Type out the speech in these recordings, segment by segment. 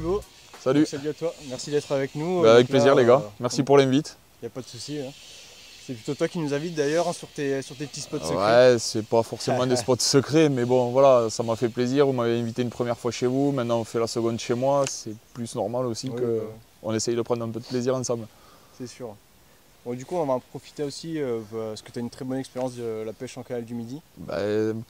Thibaut. Salut. Donc, salut à toi, merci d'être avec nous. Bah, avec plaisir les gars, merci pour l'invite. Il n'y a pas de souci. Hein. C'est plutôt toi qui nous invites d'ailleurs hein, sur tes petits spots secrets. Ouais, c'est pas forcément des spots secrets, mais bon voilà, ça m'a fait plaisir. Vous m'avez invité une première fois chez vous, maintenant on fait la seconde chez moi. C'est plus normal aussi qu'on essaye de prendre un peu de plaisir ensemble. C'est sûr. Bon, du coup, on va en profiter aussi parce que tu as une très bonne expérience de la pêche en canal du Midi. Bah,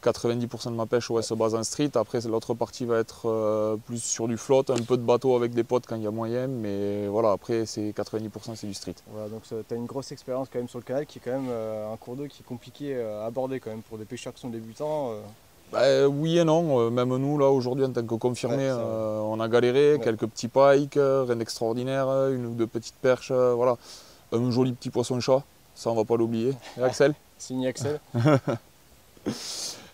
90% de ma pêche se base en street. Après, l'autre partie va être plus sur du flotte, un peu de bateau avec des potes quand il y a moyen. Mais voilà, après, 90% c'est du street. Voilà, donc tu as une grosse expérience quand même sur le canal qui est quand même un cours d'eau qui est compliqué à aborder quand même pour des pêcheurs qui sont débutants. Bah, oui et non, même nous là aujourd'hui en tant que confirmés, on a galéré, quelques petits pikes, rien d'extraordinaire, une ou deux petites perches, voilà. Un joli petit poisson-chat, ça on va pas l'oublier. Et Axel. Signé Axel.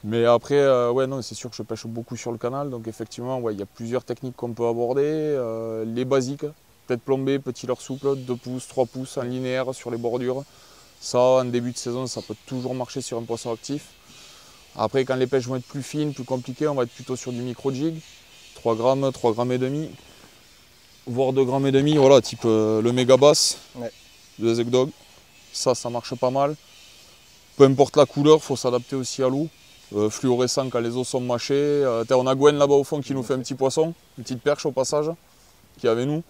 Mais après, ouais, non, c'est sûr que je pêche beaucoup sur le canal, donc effectivement, ouais, il y a plusieurs techniques qu'on peut aborder. Les basiques, tête plombée, petit leurre souple, 2 pouces, 3 pouces en linéaire sur les bordures. Ça, en début de saison, ça peut toujours marcher sur un poisson actif. Après, quand les pêches vont être plus fines, plus compliquées, on va être plutôt sur du micro-jig. 3 grammes, 3 grammes et demi, voire 2 grammes et demi, voilà, type le méga bass. Ouais. De Zegdog, ça marche pas mal. Peu importe la couleur, il faut s'adapter aussi à l'eau. Fluorescent quand les eaux sont mâchées. On a Gwen là-bas au fond qui nous fait un petit poisson, une petite perche au passage, qui est avec nous.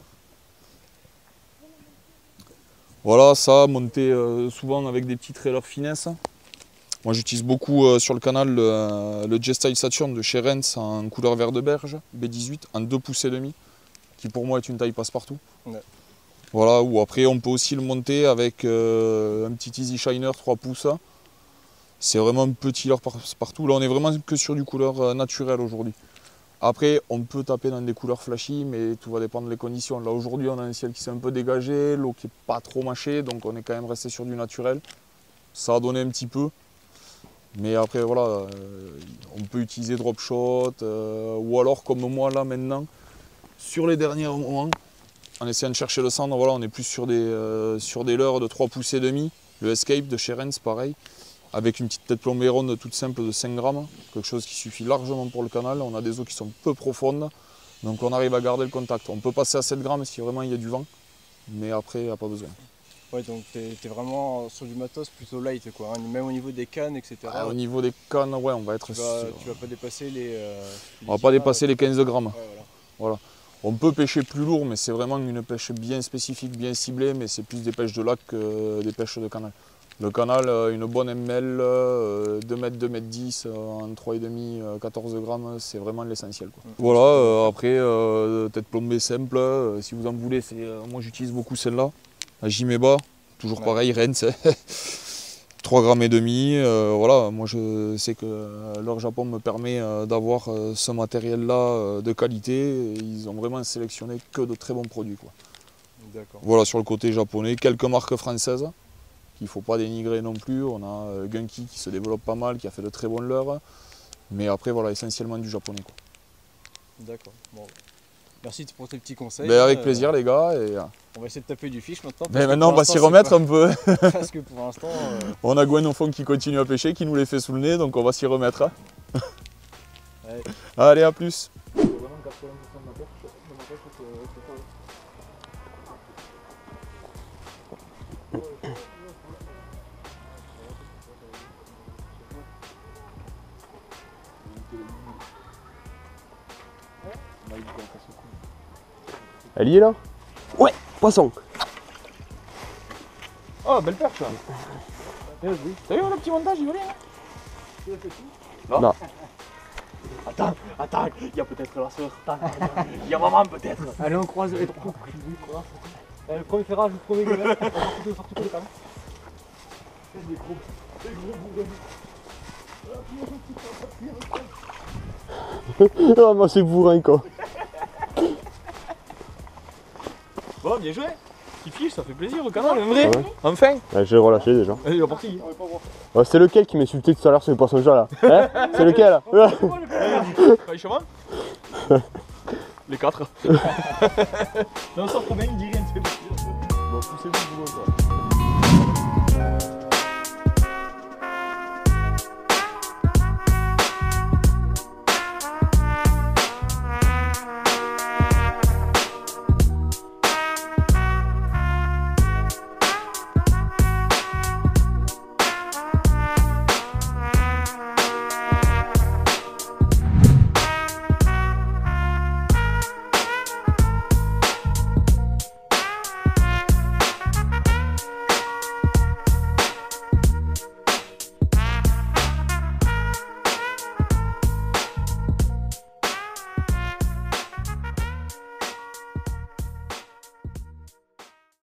Voilà, ça, monté souvent avec des petits trailers finesse. Moi j'utilise beaucoup sur le canal le J-Style Saturn de chez Rennes en couleur vert de berge, B18, en 2 pouces et demi, qui pour moi est une taille passe-partout. Ouais. Voilà, ou après on peut aussi le monter avec un petit Easy Shiner 3 pouces. C'est vraiment un petit leurre partout. Là on est vraiment que sur du couleur naturelle aujourd'hui. Après on peut taper dans des couleurs flashy, mais tout va dépendre des conditions. Là aujourd'hui on a un ciel qui s'est un peu dégagé, l'eau qui n'est pas trop mâchée, donc on est quand même resté sur du naturel. Ça a donné un petit peu. Mais après voilà, on peut utiliser drop shot, ou alors comme moi là maintenant, sur les derniers moments, en essayant de chercher le cendre, voilà, on est plus sur des leurres de 3 pouces et demi. Le Escape de chez Rennes, pareil, avec une petite tête plombée ronde toute simple de 5 grammes, quelque chose qui suffit largement pour le canal. On a des eaux qui sont peu profondes, donc on arrive à garder le contact. On peut passer à 7 grammes si vraiment il y a du vent, mais après, il n'y a pas besoin. Ouais, donc tu es vraiment sur du matos plutôt light, quoi, hein, même au niveau des cannes, etc. Ah, au niveau des cannes, ouais, on va être... Tu vas pas dépasser les... on va pas dépasser les 15 grammes. Ouais, voilà. On peut pêcher plus lourd, mais c'est vraiment une pêche bien spécifique, bien ciblée, mais c'est plus des pêches de lac que des pêches de canal. Le canal, une bonne ML, 2 mètres, 2 mètres 10, en 3,5, 14 grammes, c'est vraiment l'essentiel. Voilà, après, tête plombée simple, si vous en voulez, moi j'utilise beaucoup celle-là, la Jimeba, toujours pareil, Rennes, 3 grammes et demi, voilà, moi je sais que leur Japon me permet d'avoir ce matériel-là de qualité. Ils ont vraiment sélectionné que de très bons produits, quoi. Voilà, sur le côté japonais, quelques marques françaises qu'il ne faut pas dénigrer non plus. On a Gunky qui se développe pas mal, qui a fait de très bons leurres. Mais après, voilà, essentiellement du japonais, quoi. D'accord. Bon. Merci pour tes petits conseils. Ben, avec plaisir les gars. Et... on va essayer de taper du fiche maintenant. Mais maintenant on va s'y remettre un peu. Parce que pour l'instant... on a Gwen au fond qui continue à pêcher, qui nous les fait sous le nez, donc on va s'y remettre. Ouais. Allez, à plus. Elle y est là? Ouais, poisson. Oh, belle perche. T'as vu le petit montage, il volait là? Non. Attends, il y a peut-être la soeur. Il y a maman peut-être. Allez, on croise les trois. Le premier ferrage, le premier gueule. Sorti pour les cannes. Des gros Ah, moi c'est bourrin quoi. Bon, bien joué. Qui fiche, ça fait plaisir au canal, en vrai. Ouais. Enfin. Ouais, j'ai relâché déjà. Allez, il est parti. Ouais, c'est lequel qui m'insultait tout à l'heure sur les poissons-chat là, hein? C'est lequel? Les chemins. Les 4. Non, ça trop bien, il dit.